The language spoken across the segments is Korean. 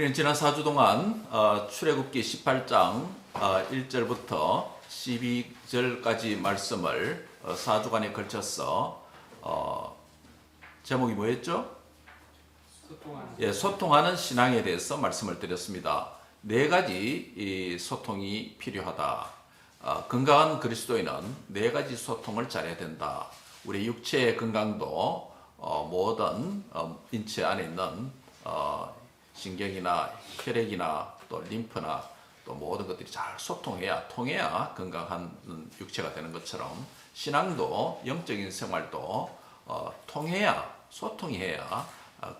우리는 지난 4주 동안 출애굽기 18장 1절부터 12절까지 말씀을 4주간에 걸쳐서 제목이 뭐였죠? 소통하는 신앙에 대해서 말씀을 드렸습니다. 네 가지 이 소통이 필요하다. 건강한 그리스도인은 네 가지 소통을 잘해야 된다. 우리 육체의 건강도 모든 인체 안에 있는 신경이나 혈액이나 또 림프나 또 모든 것들이 잘 소통해야 통해야 건강한 육체가 되는 것처럼 신앙도 영적인 생활도 통해야 소통이 해야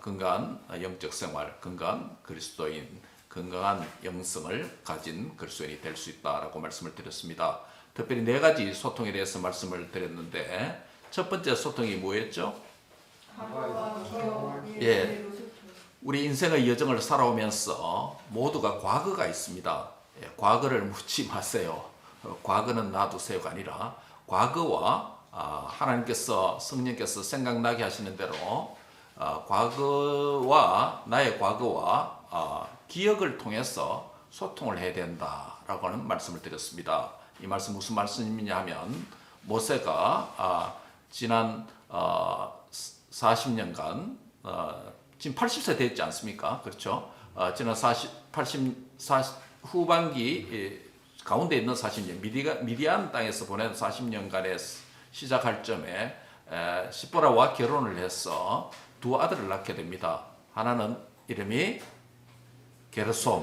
건강한 영적 생활, 건강한 그리스도인, 건강한 영성을 가진 그리스도인이 될 수 있다라고 말씀을 드렸습니다. 특별히 네 가지 소통에 대해서 말씀을 드렸는데 첫 번째 소통이 뭐였죠? 예, 우리 인생의 여정을 살아오면서 모두가 과거가 있습니다. 예, 과거를 묻지 마세요. 과거는 놔두세요가 아니라 과거와 하나님께서 성령께서 생각나게 하시는 대로 과거와 나의 과거와 기억을 통해서 소통을 해야 된다라고 하는 말씀을 드렸습니다. 이 말씀 무슨 말씀이냐 하면 모세가 지난 40년간 지금 80세 됐지 않습니까? 그렇죠? 지난 80 후반기 가운데 있는 40년 미디안 땅에서 보낸 40년간의 시작할 점에 시보라와 결혼을 해서 두 아들을 낳게 됩니다. 하나는 이름이 게르솜,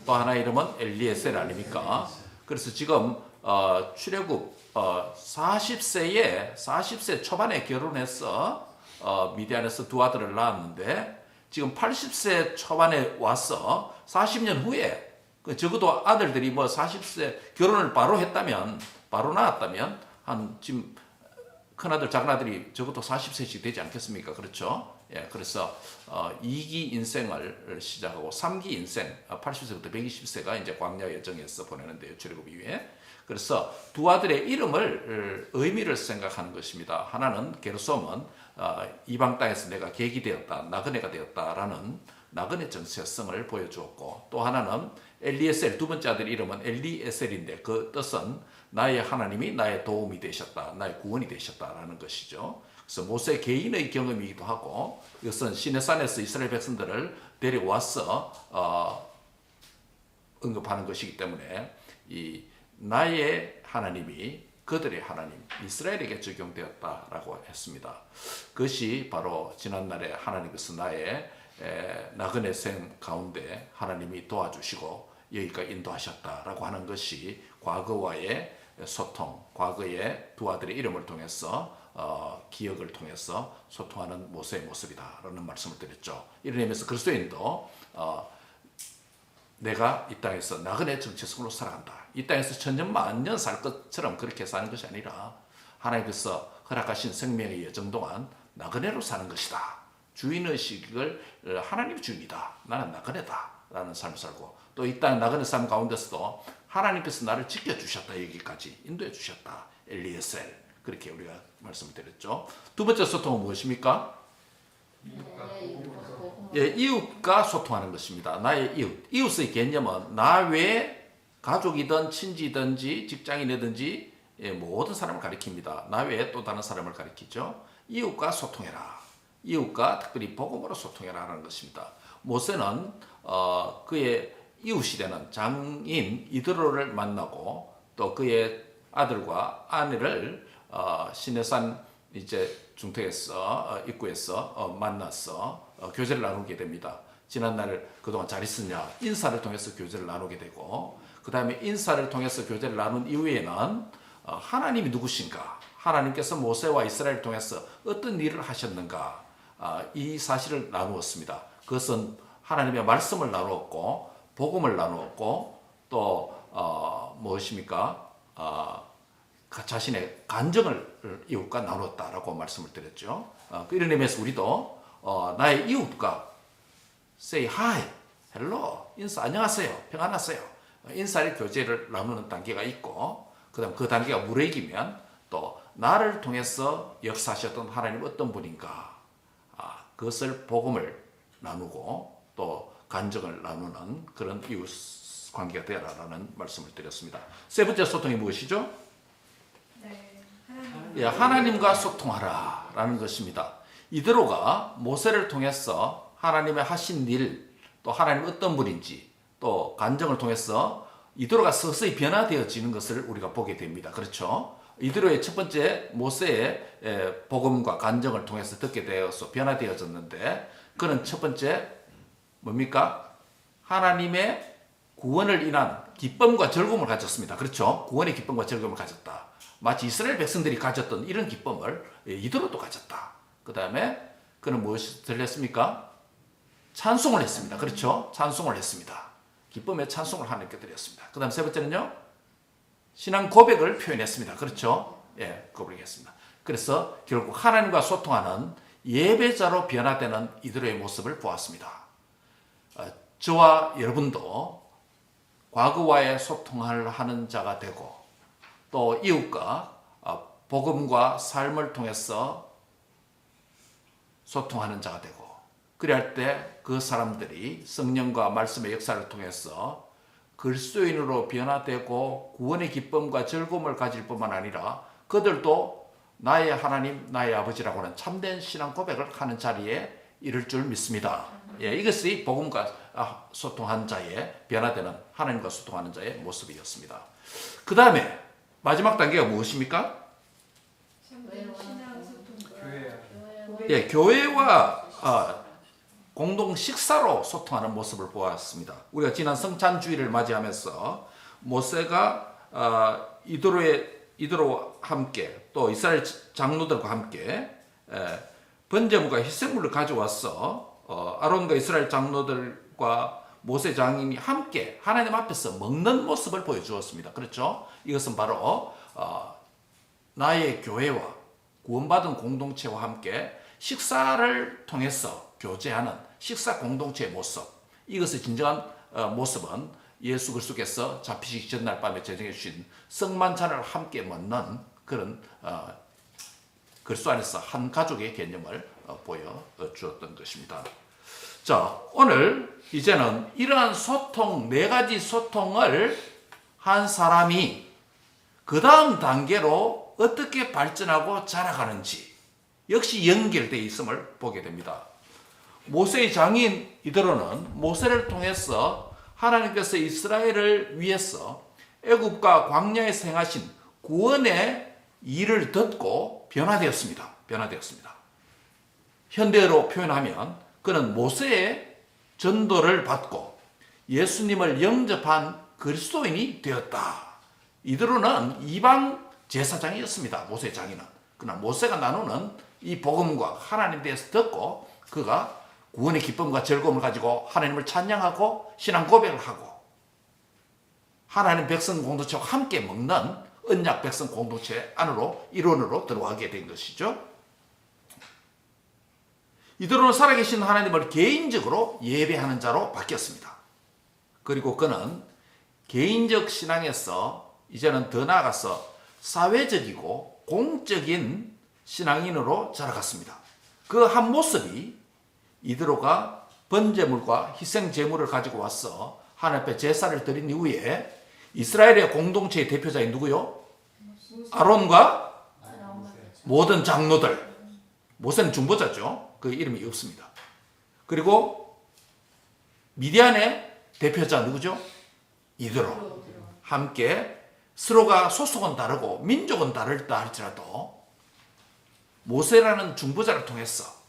또 하나 이름은 엘리에셀 아닙니까? 그래서 지금 출애굽 40세 초반에 결혼해서 미디안에서 두 아들을 낳았는데 지금 80세 초반에 와서 40년 후에 적어도 아들들이 뭐 40세 결혼을 바로 낳았다면 한 지금 큰아들 작은아들이 적어도 40세씩 되지 않겠습니까? 그렇죠? 예, 그래서 2기 인생을 시작하고 3기 인생 80세부터 120세가 이제 광야 여정에서 보내는데요. 출애굽 이후에. 그래서 두 아들의 이름을 의미를 생각하는 것입니다. 하나는 게르솜은 이방 땅에서 내가 계기 되었다, 나그네가 되었다라는 나그네 정체성을 보여주었고, 또 하나는 엘리에셀, 두 번째 아들 이름은 엘리에셀인데 그 뜻은 나의 하나님이 나의 도움이 되셨다, 나의 구원이 되셨다라는 것이죠. 그래서 모세 개인의 경험이기도 하고, 이것은 시내산에서 이스라엘 백성들을 데려와서 언급하는 것이기 때문에 이 나의 하나님이 그들의 하나님 이스라엘에게 적용되었다라고 했습니다. 그것이 바로 지난날에 하나님께서 나의 나그네 생 가운데 하나님이 도와주시고 여기까지 인도하셨다라고 하는 것이 과거와의 소통, 과거의 두 아들의 이름을 통해서 기억을 통해서 소통하는 모세의 모습이다라는 말씀을 드렸죠. 이런 의미에서 그리스도인도 내가 이 땅에서 나그네 정체성으로 살아간다. 이 땅에서 천년 만년 살 것처럼 그렇게 사는 것이 아니라 하나님께서 허락하신 생명의 여정 동안 나그네로 사는 것이다. 주인의식을 하나님이 주인이다. 나는 나그네다. 라는 삶을 살고 또 이 땅 나그네 삶 가운데서도 하나님께서 나를 지켜주셨다. 여기까지 인도해 주셨다. 엘리에셀. 그렇게 우리가 말씀을 드렸죠. 두 번째 소통은 무엇입니까? 예, 이웃과 소통하는 것입니다. 나의 이웃. 이웃의 개념은 나 외에 가족이든 친지든지 직장인이든지 모든 사람을 가리킵니다. 나 외에 또 다른 사람을 가리키죠. 이웃과 소통해라. 이웃과 특별히 복음으로 소통해라 하는 것입니다. 모세는 그의 이웃이 되는 장인 이드로를 만나고 또 그의 아들과 아내를 시내산 이제 중턱에서 입구에서 만나서 교제를 나누게 됩니다. 지난날 그동안 잘 있었냐 인사를 통해서 교제를 나누게 되고 그 다음에 인사를 통해서 교제를 나눈 이후에는 하나님이 누구신가, 하나님께서 모세와 이스라엘을 통해서 어떤 일을 하셨는가, 이 사실을 나누었습니다. 그것은 하나님의 말씀을 나누었고 복음을 나누었고 또 무엇입니까? 자신의 간정을 이웃과 나누었다라고 말씀을 드렸죠. 이런 의미에서 우리도 나의 이웃과 say hi, hello, 인사 안녕하세요, 평안하세요. 인사의 교제를 나누는 단계가 있고 그다음 그 단계가 무르익이면 또 나를 통해서 역사하셨던 하나님 어떤 분인가 그것을 복음을 나누고 또 간증을 나누는 그런 이웃 관계가 되어라라는 말씀을 드렸습니다. 세 번째 소통이 무엇이죠? 네, 예, 하나님과 소통하라라는 것입니다. 이드로가 모세를 통해서 하나님의 하신 일, 또 하나님 어떤 분인지, 또 간증을 통해서 이드로가 서서히 변화되어지는 것을 우리가 보게 됩니다. 그렇죠? 이드로의 첫 번째 모세의 복음과 간증을 통해서 듣게 되어서 변화되어졌는데, 그는 첫 번째 뭡니까? 하나님의 구원을 인한 기쁨과 즐거움을 가졌습니다. 그렇죠? 구원의 기쁨과 즐거움을 가졌다. 마치 이스라엘 백성들이 가졌던 이런 기쁨을 이드로도 가졌다. 그 다음에 그는 무엇을 드렸습니까? 찬송을 했습니다. 그렇죠? 찬송을 했습니다. 기쁨의 찬송을 하나님께 드렸습니다. 그 다음 세 번째는요, 신앙 고백을 표현했습니다. 그렇죠? 예, 고백했습니다. 그래서 결국 하나님과 소통하는 예배자로 변화되는 이들의 모습을 보았습니다. 저와 여러분도 과거와의 소통을 하는 자가 되고, 또 이웃과 복음과 삶을 통해서 소통하는 자가 되고, 그리할 때 그 사람들이 성령과 말씀의 역사를 통해서 그리스도인으로 변화되고 구원의 기쁨과 즐거움을 가질 뿐만 아니라 그들도 나의 하나님, 나의 아버지라고 하는 참된 신앙 고백을 하는 자리에 이를 줄 믿습니다. 예, 이것이 복음과 소통한 자의 변화되는 하나님과 소통하는 자의 모습이었습니다. 그 다음에 마지막 단계가 무엇입니까? 신앙 소통. 예, 교회와 공동 식사로 소통하는 모습을 보았습니다. 우리가 지난 성찬주의를 맞이하면서 모세가 이드로와 함께 또 이스라엘 장로들과 함께 번제물과 희생물을 가져와서 아론과 이스라엘 장로들과 모세 장인이 함께 하나님 앞에서 먹는 모습을 보여주었습니다. 그렇죠? 이것은 바로 나의 교회와 구원받은 공동체와 함께 식사를 통해서 교제하는 식사 공동체의 모습, 이것의 진정한 모습은 예수 그리스도께서 잡히시기 전날 밤에 제정해 주신 성만찬을 함께 먹는 그런 그리스도 안에서 한 가족의 개념을 보여주었던 것입니다. 자, 오늘 이제는 이러한 소통, 네 가지 소통을 한 사람이 그 다음 단계로 어떻게 발전하고 자라가는지 역시 연결되어 있음을 보게 됩니다. 모세의 장인 이드로는 모세를 통해서 하나님께서 이스라엘을 위해서 애굽과 광야에서 행하신 구원의 일을 듣고 변화되었습니다. 현대어로 표현하면 그는 모세의 전도를 받고 예수님을 영접한 그리스도인이 되었다. 이드로는 이방 제사장이었습니다. 모세의 장인은. 그러나 모세가 나누는 이 복음과 하나님에 대해서 듣고 그가 구원의 기쁨과 즐거움을 가지고 하나님을 찬양하고 신앙 고백을 하고 하나님 백성 공동체와 함께 먹는 언약 백성 공동체 안으로 일원으로 들어가게 된 것이죠. 이들은 살아계신 하나님을 개인적으로 예배하는 자로 바뀌었습니다. 그리고 그는 개인적 신앙에서 이제는 더 나아가서 사회적이고 공적인 신앙인으로 자라갔습니다. 그 한 모습이 이드로가 번제물과 희생제물을 가지고 와서 하나님 앞에 제사를 드린 이후에 이스라엘의 공동체의 대표자인 누구요? 아론과 모든 장로들. 모세는 중보자죠. 그 이름이 없습니다. 그리고 미디안의 대표자 누구죠? 이드로. 함께 서로가 소속은 다르고 민족은 다르다 할지라도 모세라는 중보자를 통해서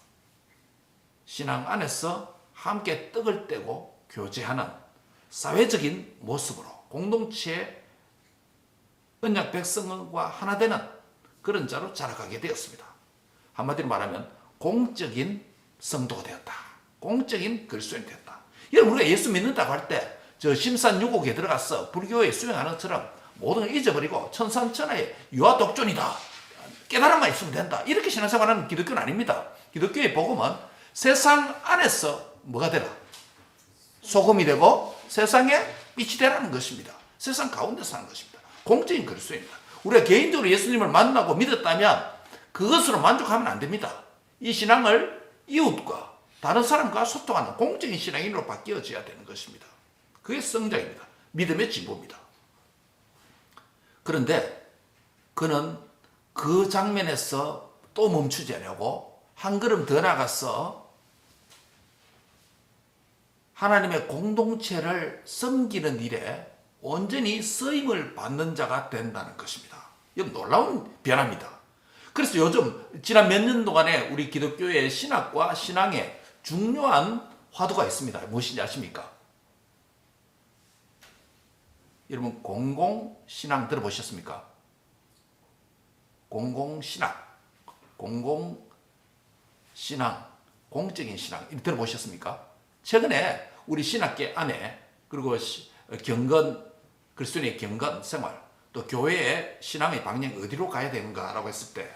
신앙 안에서 함께 떡을 떼고 교제하는 사회적인 모습으로 공동체의 언약 백성과 하나 되는 그런 자로 자라가게 되었습니다. 한마디로 말하면 공적인 성도가 되었다. 공적인 그리스도인이 되었다. 여러분, 우리가 예수 믿는다고 할 때 저 심산유곡에 들어가서 불교에 수행하는 것처럼 모든 걸 잊어버리고 천산천하의 유아독존이다. 깨달음만 있으면 된다. 이렇게 신앙생활하는 기독교는 아닙니다. 기독교의 복음은 세상 안에서 뭐가 되라? 소금이 되고 세상에 빛이 되라는 것입니다. 세상 가운데 사는 것입니다. 공적인 그리스도입니다. 우리가 개인적으로 예수님을 만나고 믿었다면 그것으로 만족하면 안 됩니다. 이 신앙을 이웃과 다른 사람과 소통하는 공적인 신앙인으로 바뀌어져야 되는 것입니다. 그게 성장입니다. 믿음의 진보입니다. 그런데 그는 그 장면에서 또 멈추지 않고 한 걸음 더 나가서 하나님의 공동체를 섬기는 일에 온전히 쓰임을 받는 자가 된다는 것입니다. 이건 놀라운 변화입니다. 그래서 요즘 지난 몇 년 동안에 우리 기독교의 신학과 신앙에 중요한 화두가 있습니다. 무엇인지 아십니까? 여러분 공공신앙 들어보셨습니까? 공공신앙, 공공신앙, 공적인 신앙 들어보셨습니까? 최근에 우리 신학계 안에 그리고 경건, 그리스도인의 경건 생활, 또 교회의 신앙의 방향이 어디로 가야 되는가라고 했을 때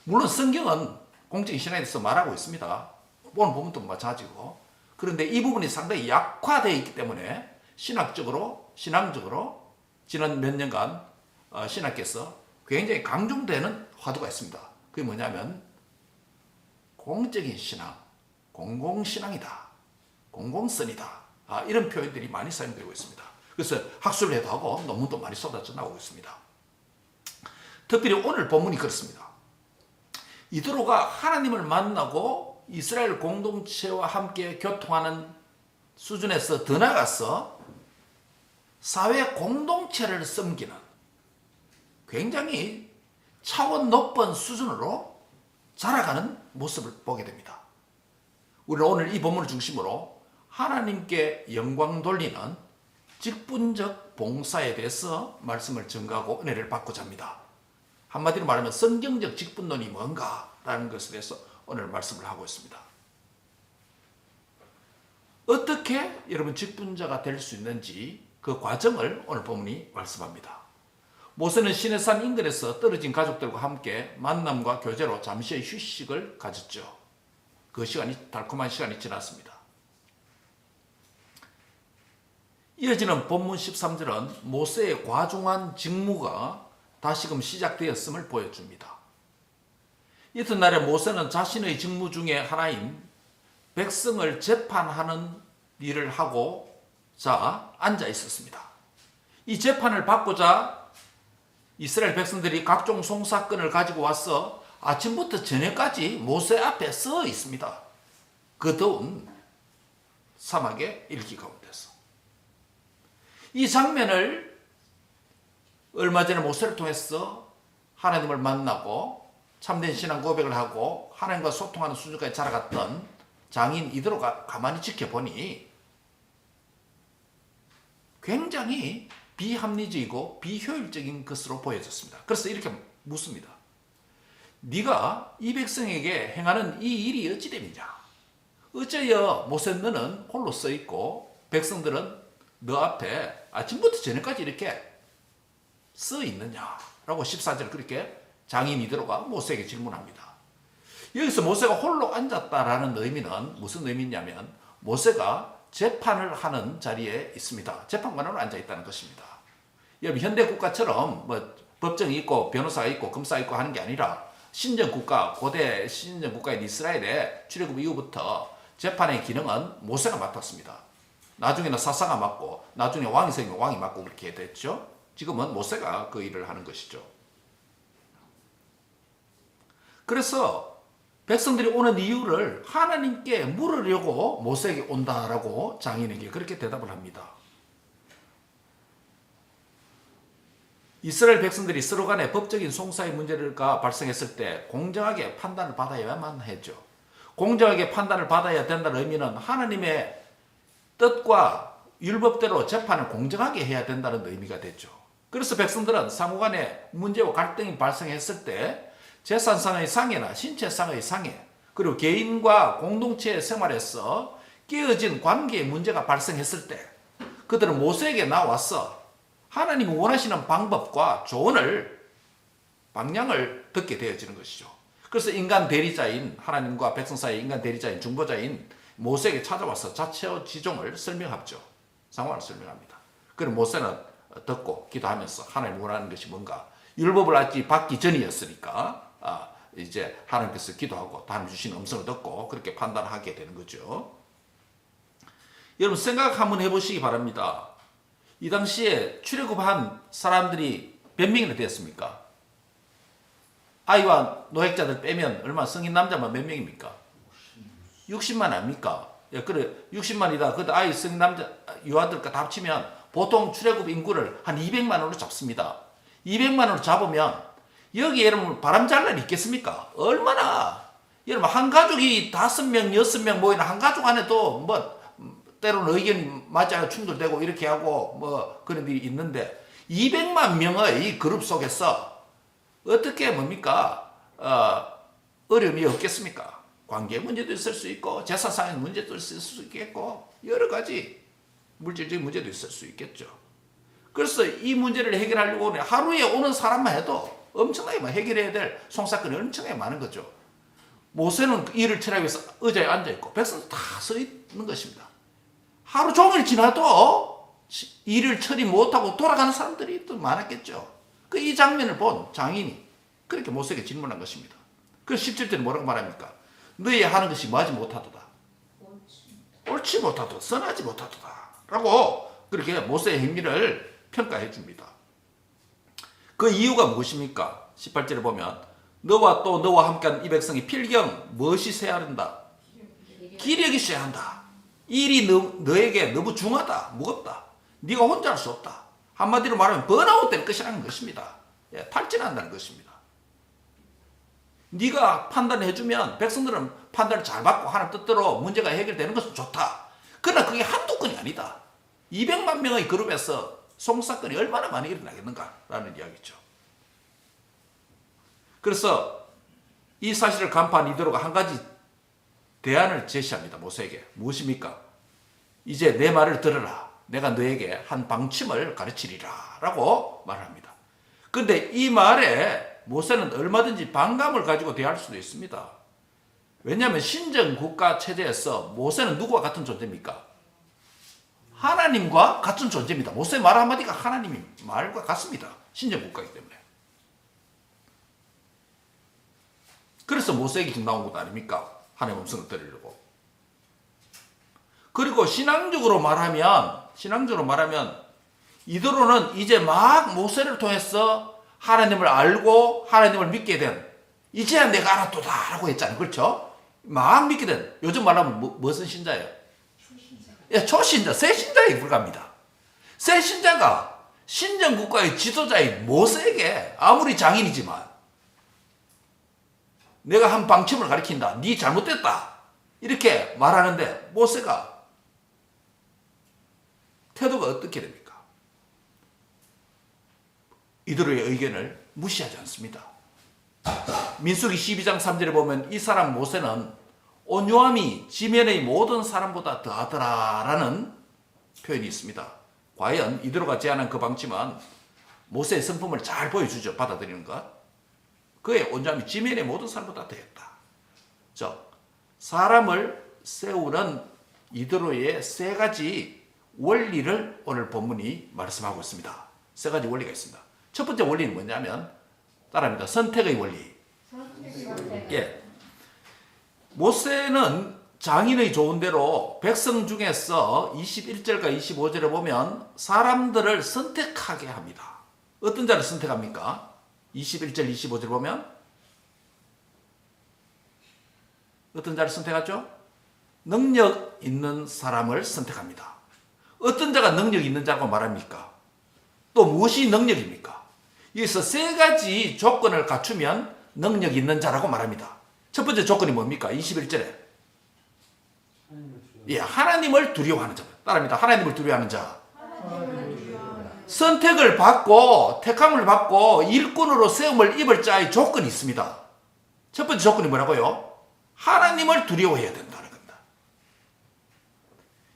물론 성경은 공적인 신앙에 대해서 말하고 있습니다. 오늘 부분도 마찬가지고. 그런데 이 부분이 상당히 약화되어 있기 때문에 신학적으로, 신앙적으로 지난 몇 년간 신학께서 굉장히 강조되는 화두가 있습니다. 그게 뭐냐면 공적인 신앙, 공공신앙이다, 공공선이다. 이런 표현들이 많이 사용되고 있습니다. 그래서 학술을 해도 하고 논문도 많이 쏟아져 나오고 있습니다. 특별히 오늘 본문이 그렇습니다. 이드로가 하나님을 만나고 이스라엘 공동체와 함께 교통하는 수준에서 더 나아가서 사회 공동체를 섬기는 굉장히 차원 높은 수준으로 자라가는 모습을 보게 됩니다. 우리는 오늘 이 본문을 중심으로 하나님께 영광 돌리는 직분적 봉사에 대해서 말씀을 전가하고 은혜를 받고자 합니다. 한마디로 말하면 성경적 직분론이 뭔가라는 것에 대해서 오늘 말씀을 하고 있습니다. 어떻게 여러분 직분자가 될 수 있는지 그 과정을 오늘 본문이 말씀합니다. 모세는 시내산 인근에서 떨어진 가족들과 함께 만남과 교제로 잠시의 휴식을 가졌죠. 그 시간이 달콤한 시간이 지났습니다. 이어지는 본문 13절은 모세의 과중한 직무가 다시금 시작되었음을 보여줍니다. 이튿날에 모세는 자신의 직무 중에 하나인 백성을 재판하는 일을 하고자 앉아 있었습니다. 이 재판을 받고자 이스라엘 백성들이 각종 송사건을 가지고 와서 아침부터 저녁까지 모세 앞에 서 있습니다. 그 더운 사막의 일기 가운데서. 이 장면을 얼마 전에 모세를 통해서 하나님을 만나고 참된 신앙 고백을 하고 하나님과 소통하는 수준까지 자라갔던 장인 이드로가 가만히 지켜보니 굉장히 비합리적이고 비효율적인 것으로 보여졌습니다. 그래서 이렇게 묻습니다. 네가 이 백성에게 행하는 이 일이 어찌 됨이냐? 어째여 모세 너는 홀로 서 있고 백성들은 너 앞에 아침부터 저녁까지 이렇게 서 있느냐라고 14절 그렇게 장인 이드로가 모세에게 질문합니다. 여기서 모세가 홀로 앉았다라는 의미는 무슨 의미냐면 모세가 재판을 하는 자리에 있습니다. 재판관으로 앉아 있다는 것입니다. 여러분 현대 국가처럼 뭐 법정이 있고 변호사가 있고 검사가 있고 하는 게 아니라 신전 국가, 고대 신전 국가인 이스라엘의 출애굽 이후부터 재판의 기능은 모세가 맡았습니다. 나중에는 사사가 맡고 나중에 왕이 생기면 왕이 맡고 그렇게 됐죠. 지금은 모세가 그 일을 하는 것이죠. 그래서 백성들이 오는 이유를 하나님께 물으려고 모세에게 온다라고 장인에게 그렇게 대답을 합니다. 이스라엘 백성들이 서로 간에 법적인 송사의 문제가 발생했을 때 공정하게 판단을 받아야만 했죠. 공정하게 판단을 받아야 된다는 의미는 하나님의 뜻과 율법대로 재판을 공정하게 해야 된다는 의미가 됐죠. 그래서 백성들은 상호간에 문제와 갈등이 발생했을 때 재산상의 상해나 신체상의 상해, 그리고 개인과 공동체 생활에서 깨어진 관계의 문제가 발생했을 때 그들은 모세에게 나와서 하나님이 원하시는 방법과 조언을, 방향을 듣게 되어지는 것이죠. 그래서 인간 대리자인 하나님과 백성 사이의 인간 대리자인 중보자인 모세에게 찾아와서 자초지종을 설명하죠. 상황을 설명합니다. 그럼 모세는 듣고 기도하면서 하나님 원하는 것이 뭔가 율법을 아직 받기 전이었으니까 이제 하나님께서 기도하고 하나님 주신 음성을 듣고 그렇게 판단하게 되는 거죠. 여러분 생각 한번 해보시기 바랍니다. 이 당시에 출애굽한 사람들이 몇 명이나 되었습니까? 아이와 노획자들 빼면 얼마 성인 남자만 몇 명입니까? 60만 아닙니까? 예, 그래 60만이다. 그때 아이 성인 남자 유아들과 다 합치면 보통 출애굽 인구를 한 200만으로 잡습니다. 200만으로 잡으면 여기 여러분 바람 잘 날 있겠습니까? 얼마나 여러분 한 가족이 5명, 6명 모이는 한 가족 안에도 뭐 때로는 의견이 맞아요 충돌되고 이렇게 하고 뭐 그런 일이 있는데 200만 명의 그룹 속에서 어떻게 뭡니까 어려움이 없겠습니까? 관계 문제도 있을 수 있고 재산상의 문제도 있을 수 있겠고 여러 가지 물질적인 문제도 있을 수 있겠죠. 그래서 이 문제를 해결하려고 하루에 오는 사람만 해도 엄청나게 해결해야 될 송사건이 엄청나게 많은 거죠. 모세는 일을 처리하기 위해서 의자에 앉아있고 백성도 다 서 있는 것입니다. 하루 종일 지나도 일을 처리 못하고 돌아가는 사람들이 또 많았겠죠. 이 장면을 본 장인이 그렇게 모세에게 질문한 것입니다. 그 17절에 뭐라고 말합니까? 너희 하는 것이 뭐하지 못하도다. 옳지 못하도다. 선하지 못하도다. 라고 그렇게 모세의 행위를 평가해 줍니다. 그 이유가 무엇입니까? 18절에 보면 너와 또 너와 함께한 이 백성이 필경 무엇이 쇠야 한다? 기력이 쇠야 한다. 일이 너에게 너무 중하다. 무겁다. 네가 혼자 할 수 없다. 한마디로 말하면 번아웃 될 것이라는 것입니다. 예, 탈진한다는 것입니다. 네가 판단해 주면 백성들은 판단을 잘 받고 하나님 뜻대로 문제가 해결되는 것은 좋다. 그러나 그게 한두 건이 아니다. 200만 명의 그룹에서 송사건이 얼마나 많이 일어나겠는가라는 이야기죠. 그래서 이 사실을 간파한 이드로가 한 가지 대안을 제시합니다. 모세에게. 무엇입니까? 이제 내 말을 들으라. 내가 너에게 한 방침을 가르치리라 라고 말을 합니다. 그런데 이 말에 모세는 얼마든지 반감을 가지고 대할 수도 있습니다. 왜냐하면 신정국가 체제에서 모세는 누구와 같은 존재입니까? 하나님과 같은 존재입니다. 모세의 말 한마디가 하나님의 말과 같습니다. 신정국가이기 때문에. 그래서 모세에게 지금 나온 것 아닙니까? 하나님의 음성을 들으려고. 그리고 신앙적으로 말하면 이대로는 이제 막 모세를 통해서 하나님을 알고 하나님을 믿게 된 이제야 내가 알았도다 라고 했잖아요. 그렇죠? 막 믿게 된 요즘 말하면 무슨 신자예요? 예, 초신자, 새 신자에 불과합니다. 새 신자가 신정국가의 지도자인 모세에게 아무리 장인이지만 내가 한 방침을 가리킨다. 네 잘못됐다. 이렇게 말하는데 모세가 태도가 어떻게 됩니까? 이들의 의견을 무시하지 않습니다. 민수기 12장 3절에 보면 이 사람 모세는 온유함이 지면의 모든 사람보다 더하더라라는 표현이 있습니다. 과연 이드로가 제안한 그 방침은 모세의 성품을 잘 보여주죠. 받아들이는 것. 그의 온유함이 지면의 모든 사람보다 더했다. 즉 사람을 세우는 이드로의 세 가지 원리를 오늘 본문이 말씀하고 있습니다. 세 가지 원리가 있습니다. 첫 번째 원리는 뭐냐면 따라합니다. 선택의 원리. 예. 모세는 장인의 좋은 대로 백성 중에서 21절과 25절에 보면 사람들을 선택하게 합니다. 어떤 자를 선택합니까? 21절, 25절 보면 어떤 자를 선택하죠? 능력 있는 사람을 선택합니다. 어떤 자가 능력 있는 자라고 말합니까? 또 무엇이 능력입니까? 여기서 세 가지 조건을 갖추면 능력 있는 자라고 말합니다. 첫 번째 조건이 뭡니까? 21절에 예, 하나님을 두려워하는 자. 따라합니다. 하나님을 두려워하는 자. 선택을 받고 택함을 받고 일꾼으로 세움을 입을 자의 조건이 있습니다. 첫 번째 조건이 뭐라고요? 하나님을 두려워해야 된다는 겁니다.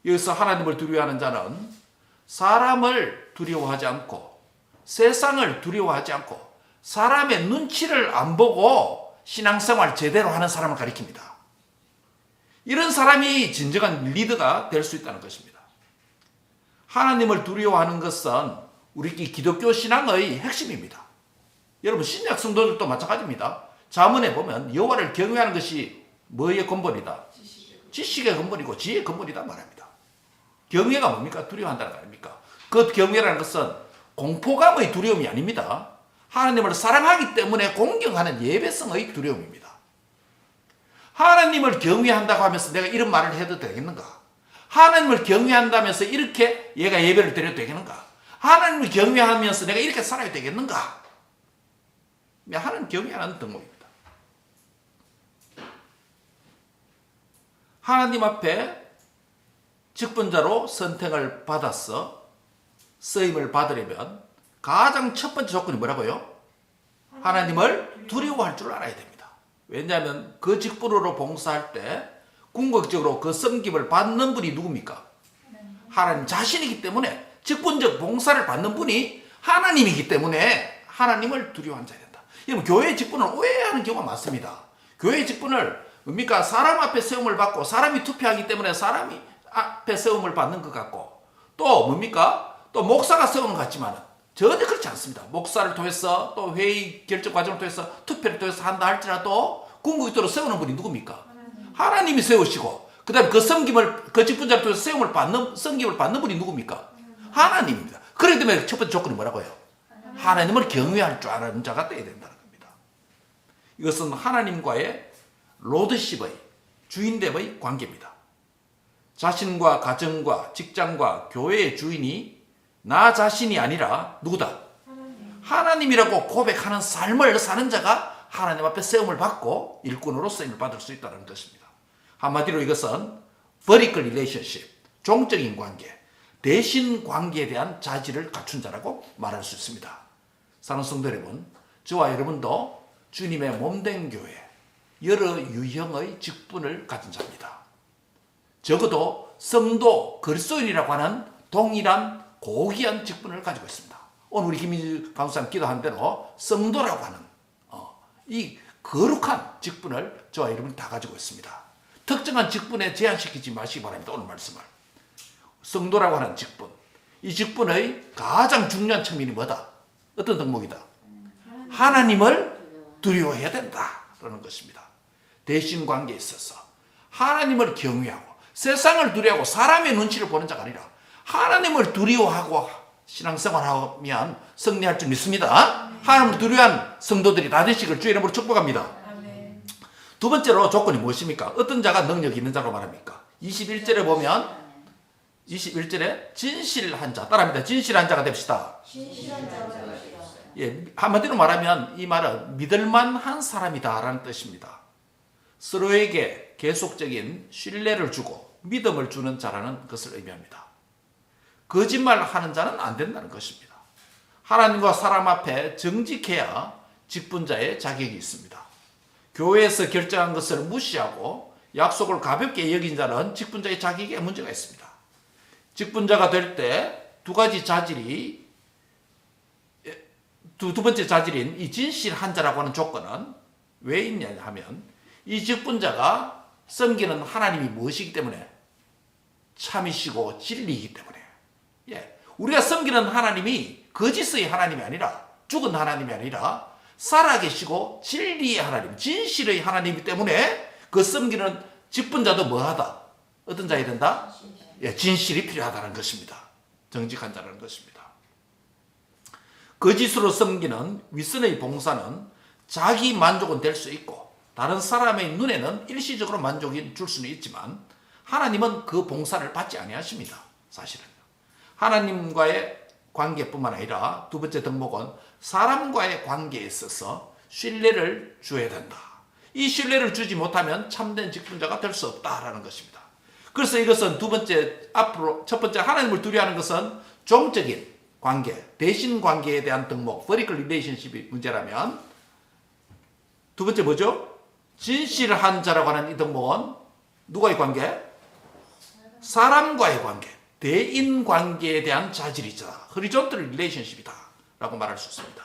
여기서 하나님을 두려워하는 자는 사람을 두려워하지 않고 세상을 두려워하지 않고 사람의 눈치를 안 보고 신앙생활 제대로 하는 사람을 가리킵니다. 이런 사람이 진정한 리더가 될 수 있다는 것입니다. 하나님을 두려워하는 것은 우리 기독교 신앙의 핵심입니다. 여러분 신약 성도들도 마찬가지입니다. 잠언에 보면 여호와를 경외하는 것이 뭐의 근본이다? 지식의 근본이고 지혜의 근본이다 말합니다. 경외가 뭡니까? 두려워한다는 거 아닙니까? 그 경외라는 것은 공포감의 두려움이 아닙니다. 하나님을 사랑하기 때문에 공경하는 예배성의 두려움입니다. 하나님을 경외한다고 하면서 내가 이런 말을 해도 되겠는가? 하나님을 경외한다면서 이렇게 얘가 예배를 드려도 되겠는가? 하나님을 경외하면서 내가 이렇게 살아야 되겠는가? 하나님 경외하는 덕목입니다. 하나님 앞에 직분자로 선택을 받아서 쓰임을 받으려면 가장 첫 번째 조건이 뭐라고요? 하나님을 두려워할 줄 알아야 됩니다. 왜냐하면 그 직분으로 봉사할 때 궁극적으로 그 섬김을 받는 분이 누굽니까? 하나님 자신이기 때문에 직분적 봉사를 받는 분이 하나님이기 때문에 하나님을 두려워한 자야 된다. 여러분, 교회의 직분을 오해하는 경우가 많습니다. 교회의 직분을 뭡니까? 사람 앞에 세움을 받고 사람이 투표하기 때문에 사람이 앞에 세움을 받는 것 같고, 또 뭡니까? 또 목사가 세우는 것 같지만 전혀 그렇지 않습니다. 목사를 통해서 또 회의 결정 과정을 통해서 투표를 통해서 한다 할지라도 궁극적으로 세우는 분이 누굽니까? 하나님이 세우시고, 그 다음에 그 섬김을, 그 직분자를 통해서 세움을 받는, 섬김을 받는 분이 누굽니까? 하나님입니다. 그렇기 때문에 첫 번째 조건이 뭐라고요? 하나님을 경외할 줄 아는 자가 되어야 된다는 겁니다. 이것은 하나님과의 로드십의, 주인됨의 관계입니다. 자신과 가정과 직장과 교회의 주인이 나 자신이 아니라 누구다? 하나님이라고 고백하는 삶을 사는 자가 하나님 앞에 세움을 받고 일꾼으로 쓰임을 받을 수 있다는 것입니다. 한마디로 이것은 vertical relationship, 종적인 관계, 대신 관계에 대한 자질을 갖춘 자라고 말할 수 있습니다. 사랑하는 성도 여러분, 저와 여러분도 주님의 몸된 교회, 여러 유형의 직분을 가진 자입니다. 적어도 성도, 그리스도인이라고 하는 동일한 고귀한 직분을 가지고 있습니다. 오늘 우리 김민주 강사님 기도한 대로 성도라고 하는 이 거룩한 직분을 저와 여러분이 다 가지고 있습니다. 특정한 직분에 제한시키지 마시기 바랍니다. 오늘 말씀을. 성도라고 하는 직분, 이 직분의 가장 중요한 측면이 뭐다? 어떤 덕목이다? 하나님을 두려워해야 된다라는 것입니다. 대신 관계에 있어서 하나님을 경외하고 세상을 두려워하고 사람의 눈치를 보는 자가 아니라 하나님을 두려워하고 신앙생활하면 승리할 줄 믿습니다. 하나님을 두려워한 성도들이 다 되시길 주의 이름으로 축복합니다. 두 번째로 조건이 무엇입니까? 어떤 자가 능력이 있는 자로 말합니까? 21절에 보면 21절에 진실한 자, 따라합니다. 진실한 자가 됩시다. 예, 한마디로 말하면 이 말은 믿을만한 사람이다라는 뜻입니다. 서로에게 계속적인 신뢰를 주고 믿음을 주는 자라는 것을 의미합니다. 거짓말 하는 자는 안 된다는 것입니다. 하나님과 사람 앞에 정직해야 직분자의 자격이 있습니다. 교회에서 결정한 것을 무시하고 약속을 가볍게 여긴 자는 직분자의 자격에 문제가 있습니다. 직분자가 될 때 두 가지 자질이 두 번째 자질인 이 진실한 자라고 하는 조건은 왜 있냐 하면 이 직분자가 섬기는 하나님이 무엇이기 때문에? 참이시고 진리이기 때문에. 예, 우리가 섬기는 하나님이 거짓의 하나님이 아니라 죽은 하나님이 아니라 살아계시고 진리의 하나님, 진실의 하나님이기 때문에 그 섬기는 직분자도 뭐하다? 어떤 자야 된다? 예, 진실이 필요하다는 것입니다. 정직한 자라는 것입니다. 거짓으로 섬기는 윗선의 봉사는 자기 만족은 될 수 있고 다른 사람의 눈에는 일시적으로 만족이 줄 수는 있지만 하나님은 그 봉사를 받지 아니하십니다. 사실은 하나님과의 관계뿐만 아니라 두 번째 덕목은 사람과의 관계에 있어서 신뢰를 줘야 된다. 이 신뢰를 주지 못하면 참된 직분자가 될 수 없다라는 것입니다. 그래서 이것은 두 번째, 앞으로 첫 번째 하나님을 두려워하는 것은 종적인 관계, 대신 관계에 대한 덕목, vertical relationship이 문제라면 두 번째 뭐죠? 진실한 자라고 하는 이 덕목은 누구의 관계? 사람과의 관계, 대인 관계에 대한 자질이다. horizontal relationship이다 라고 말할 수 있습니다.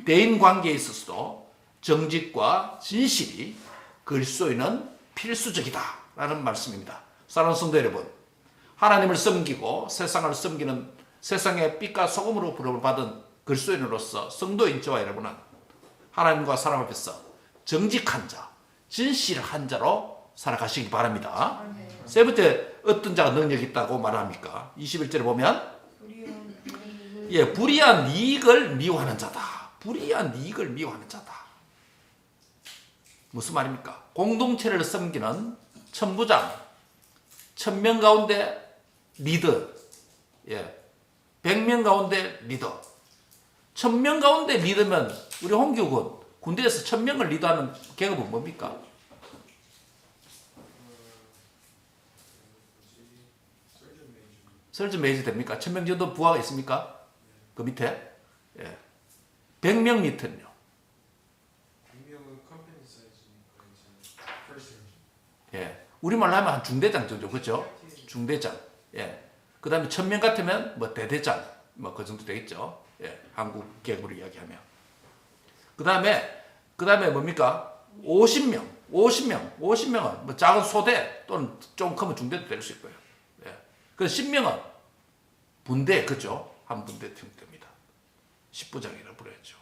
대인 관계에 있어서도 정직과 진실이 그리스도인은 필수적이다 라는 말씀입니다. 사랑하는 성도 여러분, 하나님을 섬기고 세상을 섬기는 세상의 빛과 소금으로 부름을 받은 그리스도인으로서 성도인 저와 여러분은 하나님과 사람 앞에서 정직한 자, 진실한 자로 살아가시기 바랍니다. 아멘. 세 번째, 어떤 자가 능력이 있다고 말합니까? 21절에 보면 불의한 이익을 미워하는 자다. 불의한 이익을 미워하는 자다. 무슨 말입니까? 공동체를 섬기는 천부장, 1000명 가운데 리더, 100명 가운데 리더. 1000명 가운데 리더면 우리 홍규군 군대에서 1000명을 리더하는 계급은 뭡니까? 설전 메이저 됩니까? 1000명 정도 부하가 있습니까? 그 밑에? 100명 밑에는요? 100명은 컴퍼니 사이즈니까 이제 퍼스트. 우리말로 하면 한 중대장 정도, 그렇죠? 중대장. 그 다음에 1000명 같으면 뭐 대대장, 뭐 그 정도 되겠죠? 한국 계급으로 이야기하면. 그 다음에 뭡니까? 50명은 뭐 작은 소대 또는 좀 크면 중대도 될 수 있고요. 그 10명은 분대, 그죠? 한 분대 됩니다. 10부장이라고 부르죠.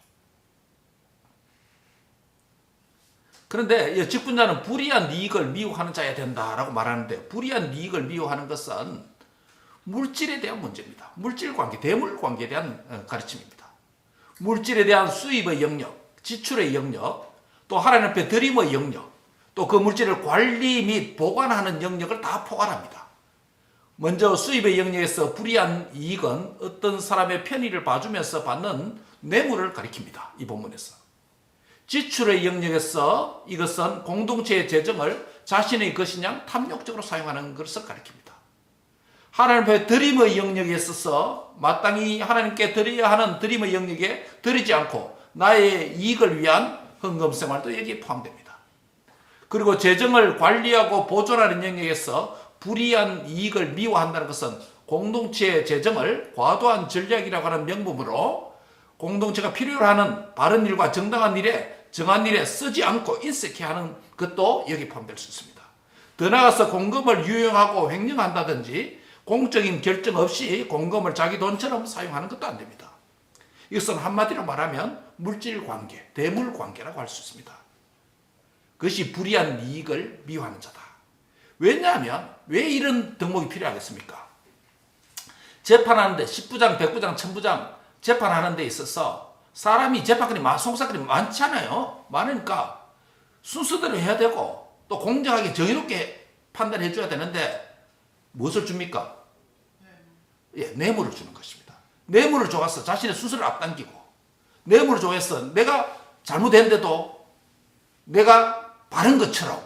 그런데 이 직분자는 불의한 이익을 미워하는 자야 된다라고 말하는데, 불의한 이익을 미워하는 것은 물질에 대한 문제입니다. 물질 관계, 대물 관계에 대한 가르침입니다. 물질에 대한 수입의 영역, 지출의 영역, 또 하나님 앞에 드림의 영역, 또 그 물질을 관리 및 보관하는 영역을 다 포괄합니다. 먼저 수입의 영역에서 불의한 이익은 어떤 사람의 편의를 봐주면서 받는 뇌물을 가리킵니다. 이 본문에서. 지출의 영역에서 이것은 공동체의 재정을 자신의 것이냐 탐욕적으로 사용하는 것을 가리킵니다. 하나님 앞에 드림의 영역에 있어서 마땅히 하나님께 드려야 하는 드림의 영역에 드리지 않고 나의 이익을 위한 헌금 생활도 여기에 포함됩니다. 그리고 재정을 관리하고 보존하는 영역에서 불의한 이익을 미워한다는 것은 공동체의 재정을 과도한 전략이라고 하는 명분으로 공동체가 필요로 하는 바른 일과 정당한 일에 정한 일에 쓰지 않고 인색해 하는 것도 여기 포함될 수 있습니다. 더 나아가서 공금을 유용하고 횡령한다든지 공적인 결정 없이 공금을 자기 돈처럼 사용하는 것도 안 됩니다. 이것은 한마디로 말하면 물질 관계, 대물 관계라고 할 수 있습니다. 그것이 불의한 이익을 미워하는 자다. 왜냐하면 왜 이런 덕목이 필요하겠습니까? 재판하는데 10부장, 100부장, 1000부장 재판하는 데 있어서 사람이 재판관이 송사건이 많잖아요. 많으니까 순서대로 해야 되고 또 공정하게 정의롭게 판단해 줘야 되는데 무엇을 줍니까? 뇌물을 주는 것입니다. 뇌물을 줘서 자신의 순서를 앞당기고, 뇌물을 줘서 내가 잘못했는데도 내가 바른 것처럼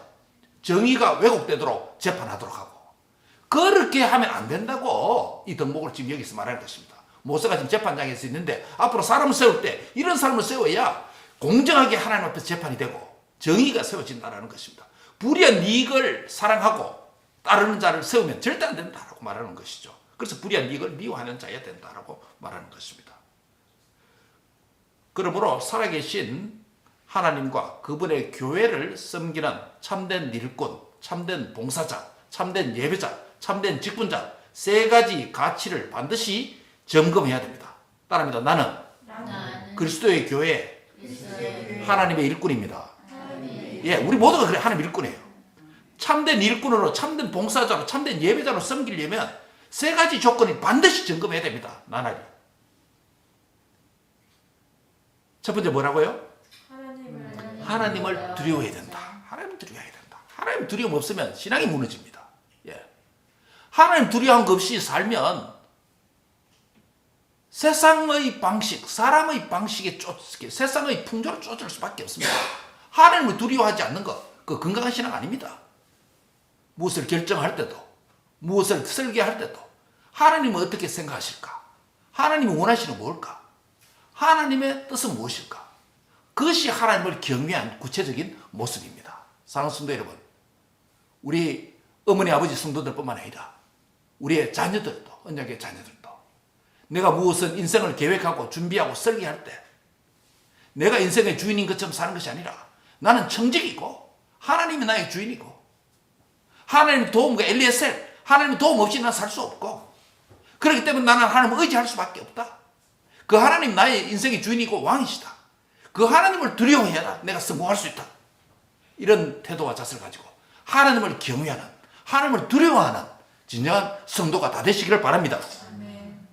정의가 왜곡되도록 재판하도록 하고, 그렇게 하면 안 된다고 이 덕목을 지금 여기서 말하는 것입니다. 모세가 지금 재판장에서 있는데 앞으로 사람을 세울 때 이런 사람을 세워야 공정하게 하나님 앞에서 재판이 되고 정의가 세워진다는 것입니다. 불의한 이익을 사랑하고 따르는 자를 세우면 절대 안 된다라고 말하는 것이죠. 그래서 불의한 이익을 미워하는 자야 된다라고 말하는 것입니다. 그러므로 살아계신 하나님과 그분의 교회를 섬기는 참된 일꾼, 참된 봉사자, 참된 예배자, 참된 직분자 세 가지 가치를 반드시 점검해야 됩니다. 따라합니다. 나는 그리스도의 교회, 하나님의 일꾼입니다. 우리 모두가 그래, 하나님 일꾼이에요. 참된 일꾼으로, 참된 봉사자로, 참된 예배자로 섬기려면 세 가지 조건이 반드시 점검해야 됩니다. 나날이. 첫 번째 뭐라고요? 하나님을 두려워해야 된다. 하나님을 두려워해야 된다. 하나님 두려움 없으면 신앙이 무너집니다. 하나님 두려움 없이 살면 세상의 방식, 사람의 방식에 세상의 풍조로 쫓을 수밖에 없습니다. 하나님을 두려워하지 않는 것, 그 건강한 신앙 아닙니다. 무엇을 결정할 때도, 무엇을 설계할 때도 하나님은 어떻게 생각하실까? 하나님이 원하시는 뭘까? 하나님의 뜻은 무엇일까? 그것이 하나님을 경외한 구체적인 모습입니다. 사랑하는 성도 여러분, 우리 어머니 아버지 성도들뿐만 아니라 우리의 자녀들도, 언약의 자녀들도 내가 무엇을 인생을 계획하고 준비하고 설계할 때 내가 인생의 주인인 것처럼 사는 것이 아니라 나는 청직이고 하나님이 나의 주인이고 하나님 도움과 엘리에셀, 하나님 도움 없이 난 살 수 없고, 그렇기 때문에 나는 하나님을 의지할 수밖에 없다. 그 하나님 나의 인생의 주인이고 왕이시다. 그 하나님을 두려워해야 내가 성공할 수 있다. 이런 태도와 자세를 가지고 하나님을 경외하는, 하나님을 두려워하는 진정한 성도가 다 되시기를 바랍니다. 아멘.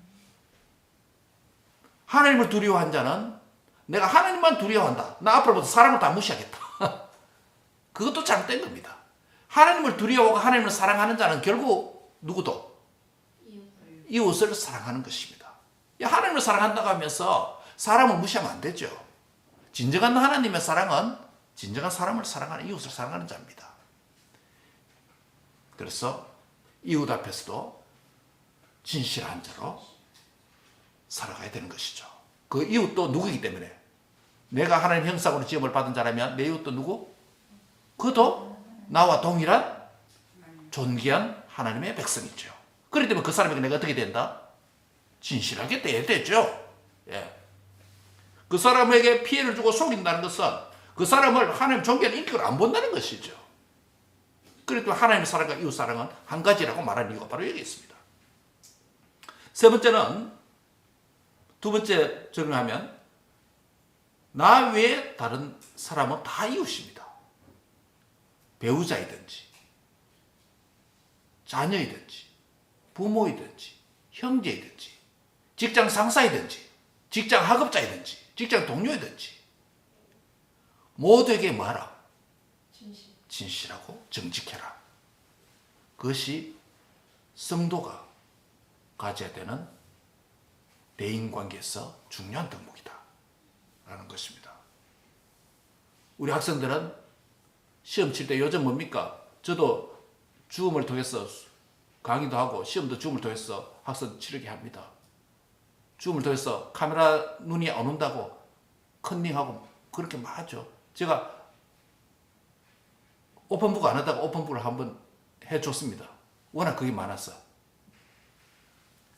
하나님을 두려워한 자는 내가 하나님만 두려워한다. 나 앞으로부터 사람을 다 무시하겠다. 그것도 잘못된 겁니다. 하나님을 두려워하고 하나님을 사랑하는 자는 결국 누구도 이웃을 사랑하는 것입니다. 하나님을 사랑한다고 하면서 사람을 무시하면 안 되죠. 진정한 하나님의 사랑은 진정한 사람을 사랑하는, 이웃을 사랑하는 자입니다. 그래서 이웃 앞에서도 진실한 자로 살아가야 되는 것이죠. 그 이웃도 누구이기 때문에 내가 하나님 형상으로 지음을 받은 자라면 내 이웃도 누구? 그도 나와 동일한 존귀한 하나님의 백성이죠. 그렇기 때문에 그 사람에게 내가 어떻게 된다? 진실하게 대해야 되죠. 예. 그 사람에게 피해를 주고 속인다는 것은 그 사람을 하나님 존귀한 인격으로 안 본다는 것이죠. 그래도 하나님의 사랑과 이웃 사랑은 한 가지라고 말하는 이유가 바로 여기 있습니다. 세 번째는, 두 번째 적용하면 나 외에 다른 사람은 다 이웃입니다. 배우자이든지 자녀이든지 부모이든지 형제이든지 직장 상사이든지 직장 하급자이든지 직장 동료이든지 모두에게 말하라. 진실하고 정직해라. 그것이 성도가 가져야 되는 대인관계에서 중요한 덕목이다 라는 것입니다. 우리 학생들은 시험 칠 때 요즘 뭡니까? 저도 줌을 통해서 강의도 하고 시험도 줌을 통해서 학생 치르게 합니다. 줌을 통해서 카메라 눈이 안 온다고 컨닝하고 그렇게 막 하죠. 제가 오픈북 안 하다가 오픈북을 한번 해줬습니다. 워낙 그게 많아서.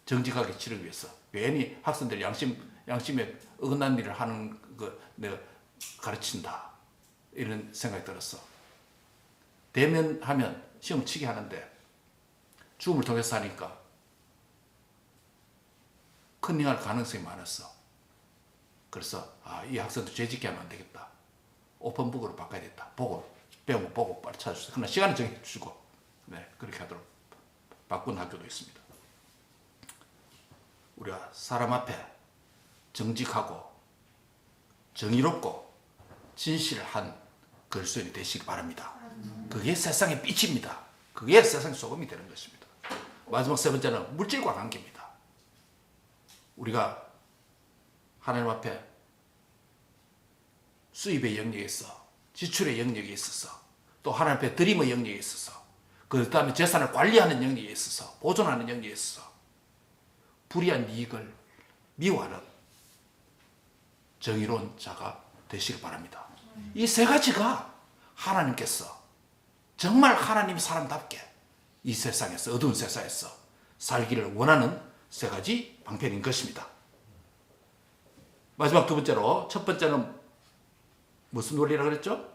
정직하게 치르기 위해서. 괜히 학생들 양심에 어긋난 일을 하는 거 내가 가르친다. 이런 생각이 들었어. 대면하면 시험 치게 하는데 줌을 통해서 하니까 컨닝할 가능성이 많았어. 그래서 이 학생도 죄짓게 하면 안 되겠다. 오픈북으로 바꿔야겠다. 배우면 보고 빨리 찾아주세요. 그러나 시간을 정해주고 그렇게 하도록 바꾼 학교도 있습니다. 우리가 사람 앞에 정직하고 정의롭고 진실한 그리스도인이 되시기 바랍니다. 그게 세상의 빛입니다. 그게 세상의 소금이 되는 것입니다. 마지막 세 번째는 물질과 관계입니다. 우리가 하나님 앞에 수입의 영역에 있어, 지출의 영역에 있어서, 또 하나님 앞에 드림의 영역에 있어서, 그 다음에 재산을 관리하는 영역에 있어서, 보존하는 영역에 있어서 불이한 이익을 미워하는 정의로운 자가 되시길 바랍니다. 이 세 가지가 하나님께서 정말 하나님 사람답게 이 세상에서, 어두운 세상에서 살기를 원하는 세 가지 방편인 것입니다. 마지막 두 번째로, 첫 번째는 무슨 원리라고 그랬죠?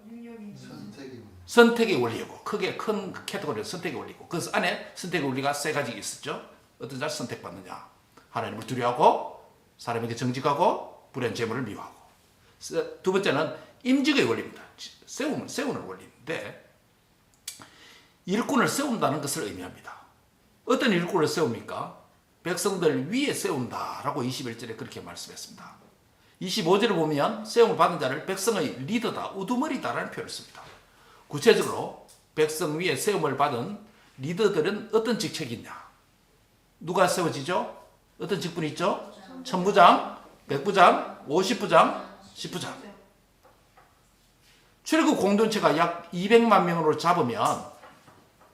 선택의 원리이고, 크게 큰 카테고리는 선택의 원리고, 그 안에 선택의 원리가 세 가지 있었죠. 어떤 자를 선택받느냐, 하나님을 두려워하고 사람에게 정직하고 불의한 재물을 미워하고. 두 번째는 임직의 원리입니다. 세우는 원리인데, 일꾼을 세운다는 것을 의미합니다. 어떤 일꾼을 세웁니까? 백성들 위에 세운다라고 21절에 그렇게 말씀했습니다. 25절을 보면 세움을 받은 자를 백성의 리더다, 우두머리다라는 표현을 씁니다. 구체적으로 백성 위에 세움을 받은 리더들은 어떤 직책이 있냐? 누가 세워지죠? 어떤 직분이 있죠? 천부장, 백부장, 50부장, 10부장. 출애굽 공동체가 약 200만 명으로 잡으면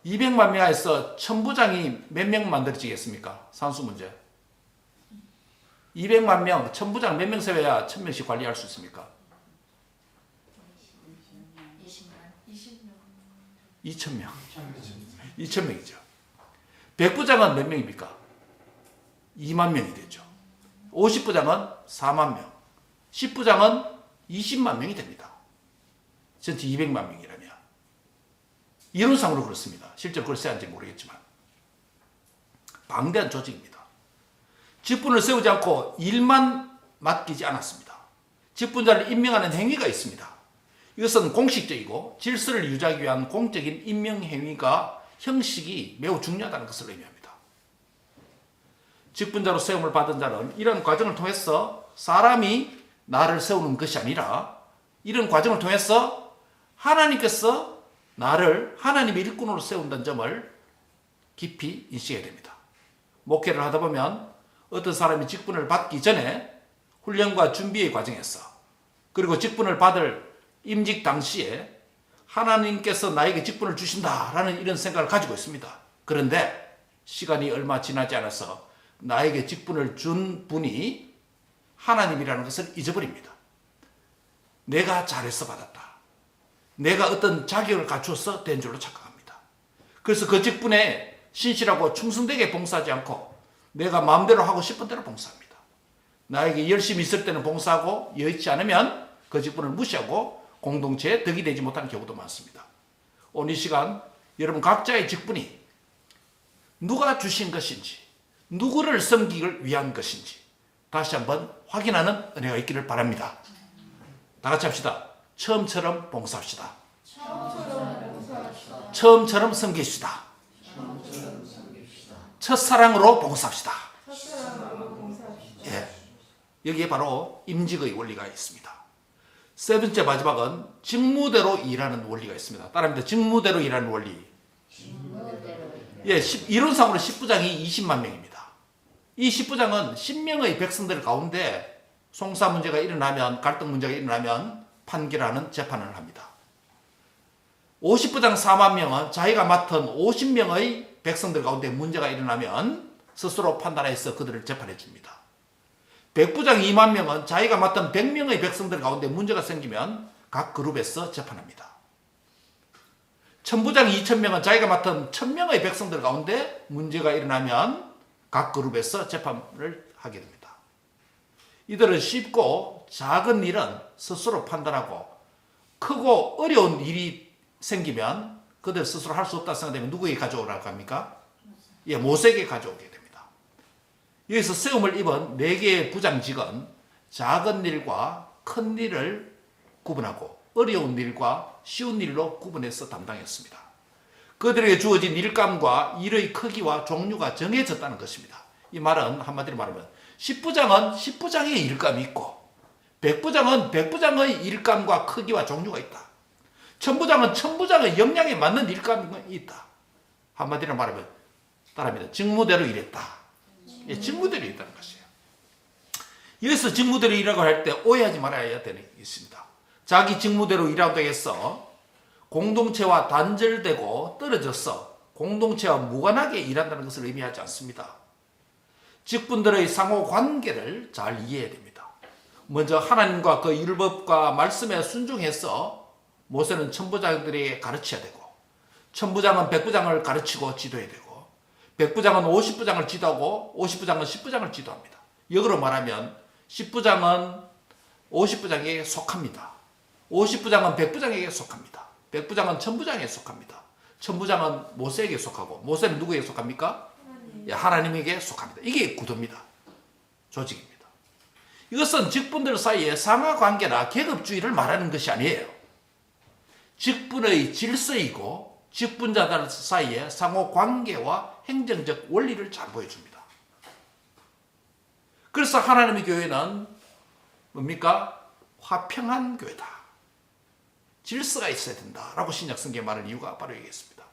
200만 명에서 천부장이 몇 명 만들어지겠습니까? 산수 문제. 200만 명, 천부장 몇 명 세워야 1000명씩 관리할 수 있습니까? 2000명. 2000명이죠. 백부장은 몇 명입니까? 2만 명이 되죠. 50부장은 4만 명. 10부장은 20만 명이 됩니다. 전체 200만 명이라면. 이론상으로 그렇습니다. 실제로 그렇지 않은지 모르겠지만. 방대한 조직입니다. 직분을 세우지 않고 일만 맡기지 않았습니다. 직분자를 임명하는 행위가 있습니다. 이것은 공식적이고 질서를 유지하기 위한 공적인 임명행위가 형식이 매우 중요하다는 것을 의미합니다. 직분자로 세움을 받은 자는 이런 과정을 통해서 사람이 나를 세우는 것이 아니라 이런 과정을 통해서 하나님께서 나를 하나님의 일꾼으로 세운다는 점을 깊이 인식해야 됩니다. 목회를 하다 보면 어떤 사람이 직분을 받기 전에 훈련과 준비의 과정에서 그리고 직분을 받을 임직 당시에 하나님께서 나에게 직분을 주신다라는 이런 생각을 가지고 있습니다. 그런데 시간이 얼마 지나지 않아서 나에게 직분을 준 분이 하나님이라는 것을 잊어버립니다. 내가 잘해서 받았다. 내가 어떤 자격을 갖추어서 된 줄로 착각합니다. 그래서 그 직분에 신실하고 충성되게 봉사하지 않고 내가 마음대로 하고 싶은 대로 봉사합니다. 나에게 열심히 있을 때는 봉사하고 여의치 않으면 그 직분을 무시하고 공동체에 덕이 되지 못하는 경우도 많습니다. 오늘 이 시간 여러분 각자의 직분이 누가 주신 것인지 누구를 섬기기 위한 것인지 다시 한번 확인하는 은혜가 있기를 바랍니다. 다 같이 합시다. 처음처럼 봉사합시다. 처음처럼 섬깁시다. 첫사랑으로 봉사합시다. 예. 여기에 바로 임직의 원리가 있습니다. 세 번째 마지막은 직무대로 일하는 원리가 있습니다. 따라합니다. 직무대로 일하는 원리. 예, 이론상으로 10부장이 20만 명입니다. 이 10부장은 10명의 백성들 가운데 송사 문제가 일어나면 갈등 문제가 일어나면 판결하는 재판을 합니다. 50부장 4만 명은 자기가 맡은 50명의 백성들 가운데 문제가 일어나면 스스로 판단해서 그들을 재판해 줍니다. 100부장 2만 명은 자기가 맡은 100명의 백성들 가운데 문제가 생기면 각 그룹에서 재판합니다. 1000부장 2000명은 자기가 맡은 1000명의 백성들 가운데 문제가 일어나면 각 그룹에서 재판을 하게 됩니다. 이들은 쉽고 작은 일은 스스로 판단하고 크고 어려운 일이 생기면 그들 스스로 할 수 없다 생각되면 누구에게 가져오라고 합니까? 예, 모세에게 가져오게 됩니다. 여기서 세움을 입은 4개의 부장직은 작은 일과 큰 일을 구분하고 어려운 일과 쉬운 일로 구분해서 담당했습니다. 그들에게 주어진 일감과 일의 크기와 종류가 정해졌다는 것입니다. 이 말은 한마디로 말하면 10부장은 10부장의 일감이 있고 100부장은 100부장의 일감과 크기와 종류가 있다. 1000부장은 1000부장의 역량에 맞는 일감이 있다. 한마디로 말하면 따라합니다. 직무대로 일했다. 예, 직무대로 일했다는 것이에요. 여기서 직무대로 일하고 할 때 오해하지 말아야 되는 게 있습니다. 자기 직무대로 일하고 해서 공동체와 단절되고 떨어져서 공동체와 무관하게 일한다는 것을 의미하지 않습니다. 직분들의 상호 관계를 잘 이해해야 됩니다. 먼저 하나님과 그 율법과 말씀에 순종해서 모세는 천부장들에게 가르쳐야 되고, 천부장은 백부장을 가르치고 지도해야 되고, 백부장은 50부장을 지도하고 50부장은 10부장을 지도합니다. 역으로 말하면 10부장은 50부장에게 속합니다. 50부장은 100부장에게 속합니다. 100부장은 1000부장에게 속합니다. 1000부장은 모세에게 속하고 모세는 누구에게 속합니까? 예, 하나님에게 속합니다. 이게 구도입니다. 조직입니다. 이것은 직분들 사이의 상하관계나 계급주의를 말하는 것이 아니에요. 직분의 질서이고 직분자들 사이의 상호관계와 행정적 원리를 잘 보여줍니다. 그래서 하나님의 교회는 뭡니까? 화평한 교회다. 질서가 있어야 된다라고 신약 성경에 말하는 이유가 바로 여기있습니다.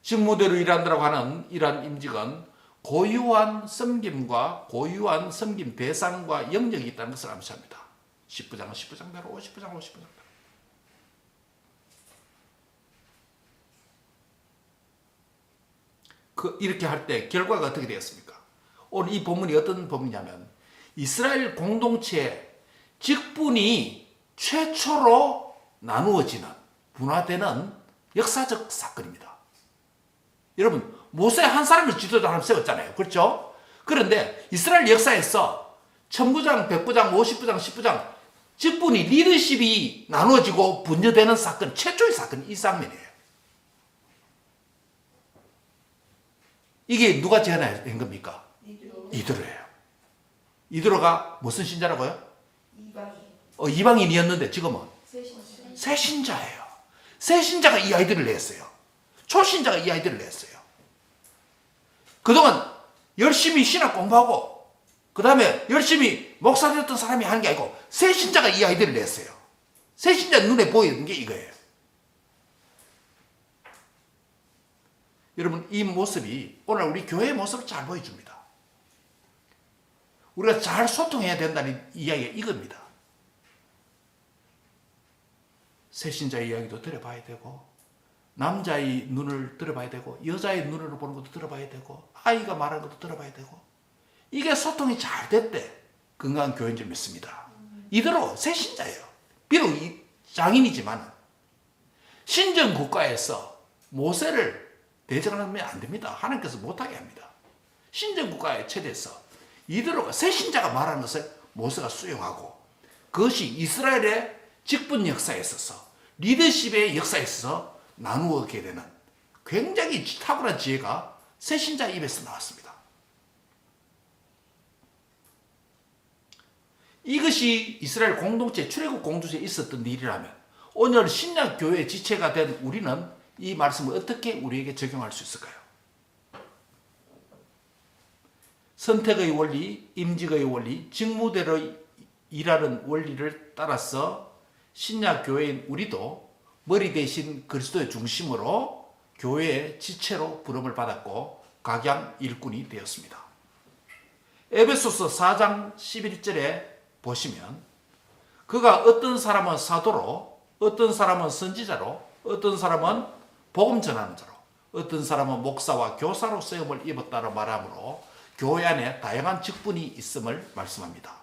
직무대로 일한다고 하는 이러한 임직은 고유한 섬김과 고유한 섬김 대상과 영역이 있다는 것을 암시합니다. 10부장은 10부장대로 50부장은 50부장대로. 이렇게 할 때 결과가 어떻게 되었습니까? 오늘 이 본문이 어떤 본문이냐면 이스라엘 공동체의 직분이 최초로 나누어지는 분화되는 역사적 사건입니다. 여러분 모세 한 사람을 지도자로 세웠잖아요. 그렇죠? 그런데 이스라엘 역사에서 천부장, 백부장, 50부장, 10부장 직분이 리더십이 나누어지고 분열되는 사건 최초의 사건이 이 장면이에요. 이게 누가 제안한 겁니까? 이드로예요. 이드로가 무슨 신자라고요? 이방인이었는데 지금은 새신자예요. 새신자가 이 아이들을 냈어요. 초신자가 이 아이들을 냈어요. 그동안 열심히 신학 공부하고 그 다음에 열심히 목사 되었던 사람이 하는 게 아니고 새신자가 이 아이들을 냈어요. 새신자 눈에 보이는 게 이거예요. 여러분, 이 모습이 오늘 우리 교회의 모습을 잘 보여줍니다. 우리가 잘 소통해야 된다는 이야기가 이겁니다. 새신자의 이야기도 들어봐야 되고 남자의 눈을 들어봐야 되고 여자의 눈으로 보는 것도 들어봐야 되고 아이가 말하는 것도 들어봐야 되고 이게 소통이 잘 됐대 건강한 교회인 줄 믿습니다. 이대로 새신자예요. 비록 장인이지만 신전 국가에서 모세를 대적하면 안 됩니다. 하나님께서 못하게 합니다. 신전 국가의 체제에서 이대로 새신자가 말하는 것을 모세가 수용하고 그것이 이스라엘의 직분 역사에 있어서 리더십의 역사에 있어서 나누어게 되는 굉장히 탁월한 지혜가 새신자 입에서 나왔습니다. 이것이 이스라엘 공동체, 출애굽 공동체에 있었던 일이라면 오늘 신약 교회의 지체가 된 우리는 이 말씀을 어떻게 우리에게 적용할 수 있을까요? 선택의 원리, 임직의 원리, 직무대로 일하는 원리를 따라서 신약 교회인 우리도 머리 대신 그리스도의 중심으로 교회의 지체로 부름을 받았고 각양 일꾼이 되었습니다. 에베소서 4장 11절에 보시면 그가 어떤 사람은 사도로, 어떤 사람은 선지자로, 어떤 사람은 복음 전하는 자로, 어떤 사람은 목사와 교사로 쓰임을 입었다고 말하므로 교회 안에 다양한 직분이 있음을 말씀합니다.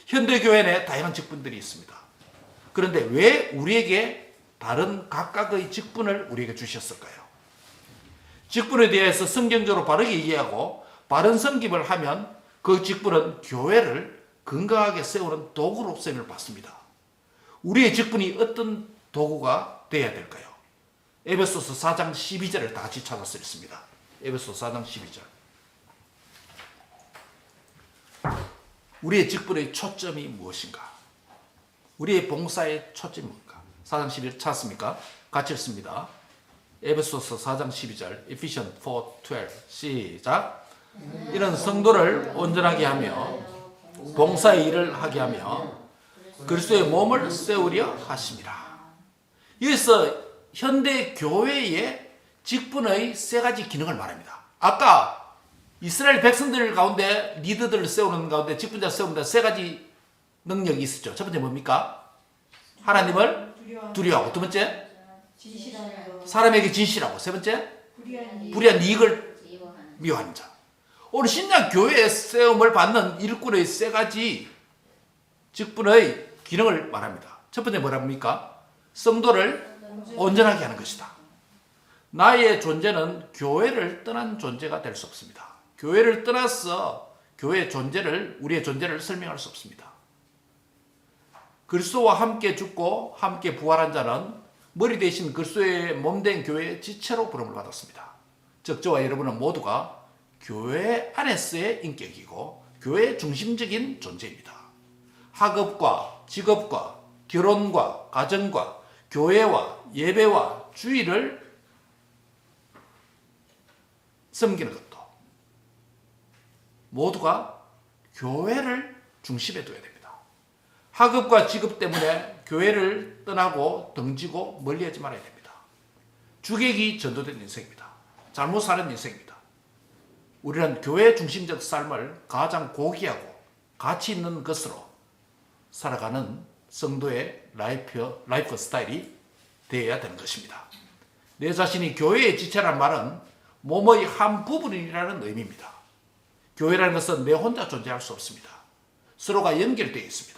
현대교회 내 다양한 직분들이 있습니다. 그런데 왜 우리에게 다른 각각의 직분을 우리에게 주셨을까요? 직분에 대해서 성경적으로 바르게 이해하고 바른 섬김을 하면 그 직분은 교회를 건강하게 세우는 도구로 쓰임을 받습니다. 우리의 직분이 어떤 도구가 되어야 될까요? 에베소서 4장 12절을 다 같이 찾아서 읽습니다. 에베소서 4장 12절. 우리의 직분의 초점이 무엇인가? 우리의 봉사의 초점이 뭔가? 4장 12절 찾았습니까? 같이 읽습니다. 에베소서 4장 12절 Ephesians 4:12 시작. 이런 성도를 온전하게 하며 봉사의 일을 하게 하며 그리스도의 몸을 세우려 하심이라. 여기서 현대 교회의 직분의 세 가지 기능을 말합니다. 아까 이스라엘 백성들 가운데 리더들을 세우는 가운데 직분자 세우는 데 세 가지 능력이 있었죠. 첫 번째 뭡니까? 하나님을 두려워하고, 두 번째 사람에게 진실하고, 세 번째 불의한 이익을 미워하는 자. 오늘 신약 교회에 세움을 받는 일꾼의 세 가지 직분의 기능을 말합니다. 첫 번째 뭐랍니까? 성도를 온전하게 하는 것이다. 나의 존재는 교회를 떠난 존재가 될 수 없습니다. 교회를 떠나서 교회의 존재를, 우리의 존재를 설명할 수 없습니다. 그리스도와 함께 죽고 함께 부활한 자는 머리 대신 그리스도의 몸된 교회의 지체로 부름을 받았습니다. 즉 저와 여러분은 모두가 교회 안에서의 인격이고 교회의 중심적인 존재입니다. 학업과 직업과 결혼과 가정과 교회와 예배와 주의를 섬기는 것도 모두가 교회를 중심에 둬야 됩니다. 학업과 직업 때문에 교회를 떠나고 등지고 멀리하지 말아야 됩니다. 주객이 전도된 인생입니다. 잘못 사는 인생입니다. 우리는 교회 중심적 삶을 가장 고귀하고 가치 있는 것으로 살아가는 성도의 라이프 스타일이 되어야 되는 것입니다. 내 자신이 교회의 지체란 말은 몸의 한 부분이라는 의미입니다. 교회라는 것은 내 혼자 존재할 수 없습니다. 서로가 연결되어 있습니다.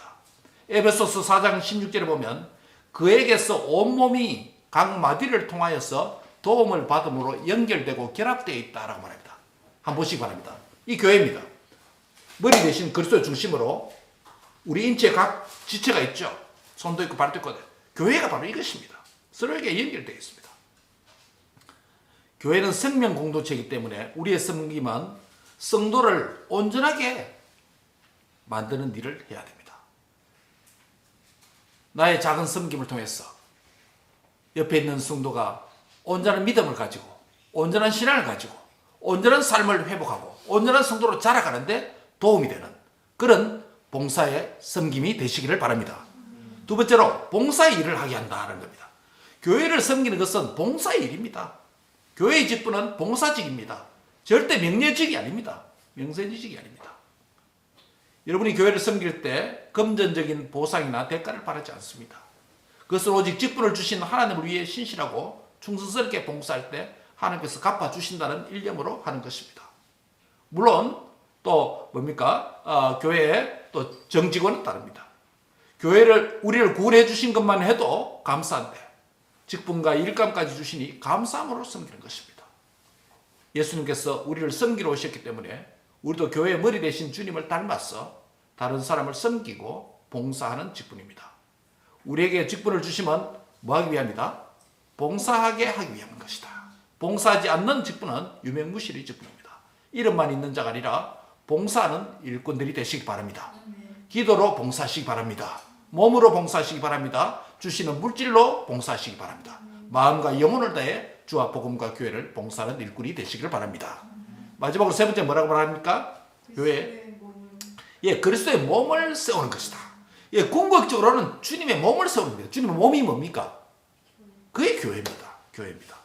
에베소서 4장 16절에 보면 그에게서 온몸이 각 마디를 통하여서 도움을 받음으로 연결되고 결합되어 있다라고 말합니다. 한번 보시기 바랍니다. 이 교회입니다. 머리 대신 그리스도의 중심으로 우리 인체의 각 지체가 있죠. 손도 있고 발도 있고. 교회가 바로 이것입니다. 서로에게 연결되어 있습니다. 교회는 생명 공동체이기 때문에 우리의 섬김은 성도를 온전하게 만드는 일을 해야 됩니다. 나의 작은 섬김을 통해서 옆에 있는 성도가 온전한 믿음을 가지고 온전한 신앙을 가지고 온전한 삶을 회복하고 온전한 성도로 자라가는데 도움이 되는 그런 봉사의 섬김이 되시기를 바랍니다. 두 번째로 봉사의 일을 하게 한다는 겁니다. 교회를 섬기는 것은 봉사의 일입니다. 교회의 직분은 봉사직입니다. 절대 명예직이 아닙니다. 명세직이 아닙니다. 여러분이 교회를 섬길 때 금전적인 보상이나 대가를 바라지 않습니다. 그것은 오직 직분을 주신 하나님을 위해 신실하고 충성스럽게 봉사할 때 하나님께서 갚아주신다는 일념으로 하는 것입니다. 물론 또 뭡니까? 교회에 또 정직원은 다릅니다. 교회를 우리를 구원해 주신 것만 해도 감사한데 직분과 일감까지 주시니 감사함으로 섬기는 것입니다. 예수님께서 우리를 섬기러 오셨기 때문에 우리도 교회의 머리 대신 주님을 닮아서 다른 사람을 섬기고 봉사하는 직분입니다. 우리에게 직분을 주시면 뭐 하기 위함이다? 봉사하게 하기 위한 것이다. 봉사하지 않는 직분은 유명무실의 직분입니다. 이름만 있는 자가 아니라 봉사하는 일꾼들이 되시기 바랍니다. 기도로 봉사하시기 바랍니다. 몸으로 봉사하시기 바랍니다. 주시는 물질로 봉사하시기 바랍니다. 마음과 영혼을 다해 주와 복음과 교회를 봉사하는 일꾼이 되시기를 바랍니다. 마지막으로 세 번째 뭐라고 말합니까? 교회. 그리스도의 몸을 세우는 것이다. 궁극적으로는 주님의 몸을 세우는 겁니다. 주님의 몸이 뭡니까? 그게 교회입니다. 교회입니다.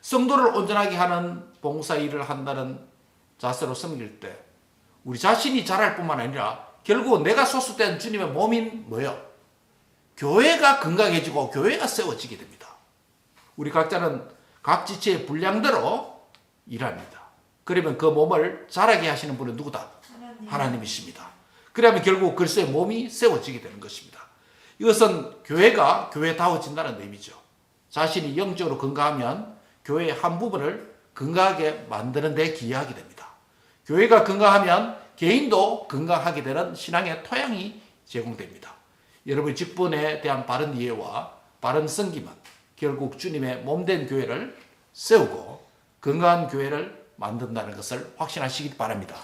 성도를 온전하게 하는 봉사 일을 한다는 자세로 섬길 때 우리 자신이 자랄 뿐만 아니라 결국 내가 소속된 주님의 몸인 뭐예요? 교회가 건강해지고 교회가 세워지게 됩니다. 우리 각자는 각 지체의 분량대로 일합니다. 그러면 그 몸을 자라게 하시는 분은 누구다? 하나님이십니다. 그러면 결국 그리스도의 몸이 세워지게 되는 것입니다. 이것은 교회가 교회다워진다는 의미죠. 자신이 영적으로 건강하면 교회의 한 부분을 건강하게 만드는 데 기여하게 됩니다. 교회가 건강하면 개인도 건강하게 되는 신앙의 토양이 제공됩니다. 여러분의 직분에 대한 바른 이해와 바른 섬김은 결국 주님의 몸된 교회를 세우고 건강한 교회를 만든다는 것을 확신하시기 바랍니다.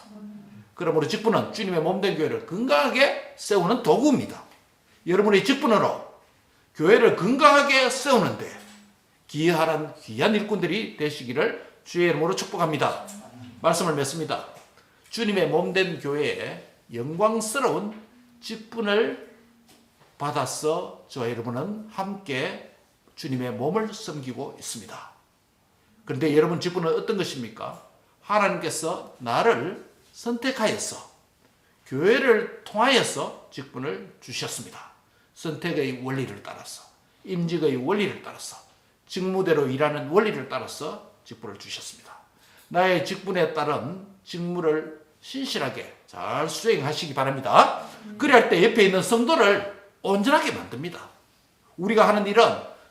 그러므로 직분은 주님의 몸된 교회를 건강하게 세우는 도구입니다. 여러분의 직분으로 교회를 건강하게 세우는데 기여하는 귀한 일꾼들이 되시기를 주의 이름으로 축복합니다. 말씀을 맺습니다. 주님의 몸된 교회에 영광스러운 직분을 받아서 저와 여러분은 함께 주님의 몸을 섬기고 있습니다. 그런데 여러분 직분은 어떤 것입니까? 하나님께서 나를 선택하여서 교회를 통하여서 직분을 주셨습니다. 선택의 원리를 따라서 임직의 원리를 따라서 직무대로 일하는 원리를 따라서 직분을 주셨습니다. 나의 직분에 따른 직무를 신실하게 잘 수행하시기 바랍니다. 그래야 할 때 옆에 있는 성도를 온전하게 만듭니다. 우리가 하는 일은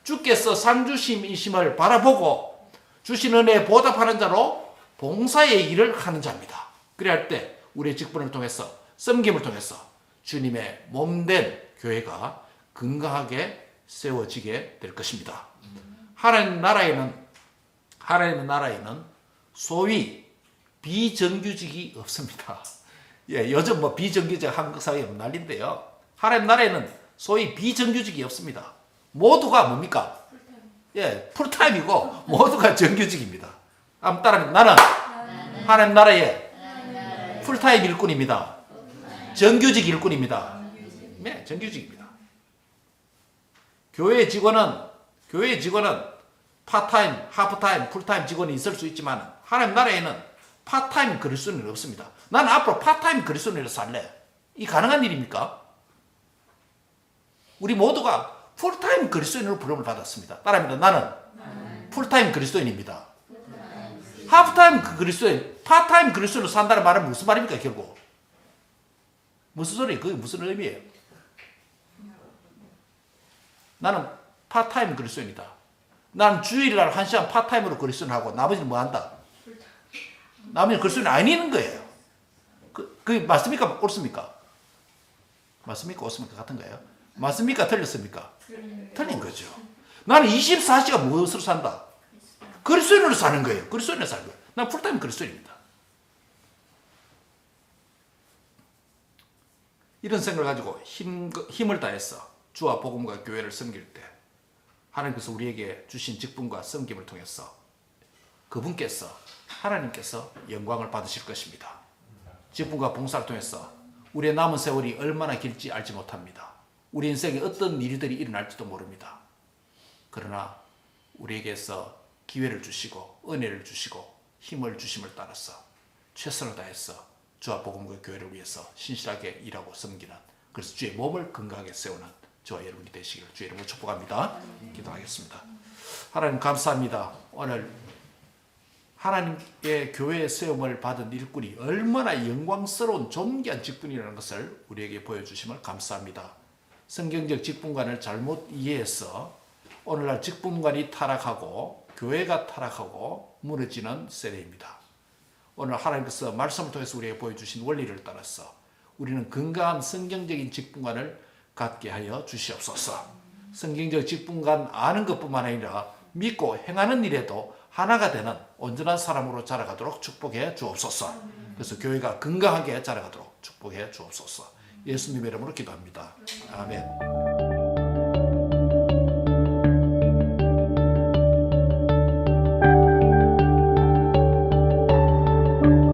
주께서 상 주심이심을 바라보고 주신 은혜에 보답하는 자로 봉사의 일을 하는 자입니다. 그래야 할 때 우리의 직분을 통해서 섬김을 통해서 주님의 몸된 교회가 건강하게 세워지게 될 것입니다. 하나님 나라에는 소위 비정규직이 없습니다. 요즘 비정규직 한국 사회에 난리인데요. 하나님 나라에는 소위 비정규직이 없습니다. 모두가 뭡니까? 풀타임이고 모두가 정규직입니다. 따라합니다. 나는 하나님 나라의 풀타임 일꾼입니다. 정규직 일꾼입니다. 네, 정규직입니다. 교회 직원은 파타임, 하프타임, 풀타임 직원이 있을 수 있지만 하나님 나라에는 파타임 그리스도인은 없습니다. 나는 앞으로 파타임 그리스도인으로 살래. 이 가능한 일입니까? 우리 모두가 풀타임 그리스도인으로 부름을 받았습니다. 따라합니다. 나는 풀타임 그리스도인입니다. 하프타임 그리스도인, 파타임 그리스도인으로 산다는 말은 무슨 말입니까? 결국 무슨 소리예요? 그게 무슨 의미예요? 나는 파타임 그리스도인이다. 난 주일날 1시간 파타임으로 그리스도인을 하고 나머지는 뭐 한다? 나머지는 그리스도인이 아니는 거예요. 그게 맞습니까? 옳습니까? 맞습니까? 옳습니까? 같은 거예요? 맞습니까? 틀렸습니까? 틀린 거죠. 나는 24시간 무엇으로 산다? 그리스도인으로 사는 거예요. 그리스도인으로 사는 거예요. 난 풀타임 그리스도인입니다. 이런 생각을 가지고 힘을 다해서 주와 복음과 교회를 섬길 때 하나님께서 우리에게 주신 직분과 섬김을 통해서 그분께서 하나님께서 영광을 받으실 것입니다. 직분과 봉사를 통해서 우리의 남은 세월이 얼마나 길지 알지 못합니다. 우리 인생에 어떤 일들이 일어날지도 모릅니다. 그러나 우리에게서 기회를 주시고 은혜를 주시고 힘을 주심을 따라서 최선을 다해서 주와 복음과 교회를 위해서 신실하게 일하고 섬기는, 그래서 주의 몸을 건강하게 세우는 저와 여러분이 되시기를 주의 이름으로 축복합니다. 기도하겠습니다. 하나님 감사합니다. 오늘 하나님의 교회의 세움을 받은 일꾼이 얼마나 영광스러운 존귀한 직분이라는 것을 우리에게 보여주심을 감사합니다. 성경적 직분관을 잘못 이해해서 오늘날 직분관이 타락하고 교회가 타락하고 무너지는 세대입니다. 오늘 하나님께서 말씀을 통해서 우리에게 보여주신 원리를 따라서 우리는 건강한 성경적인 직분관을 갖게 하여 주시옵소서. 성경적 직분관 아는 것뿐만 아니라 믿고 행하는 일에도 하나가 되는 온전한 사람으로 자라가도록 축복해 주옵소서. 그래서 교회가 건강하게 자라가도록 축복해 주옵소서. 예수님의 이름으로 기도합니다. 아멘.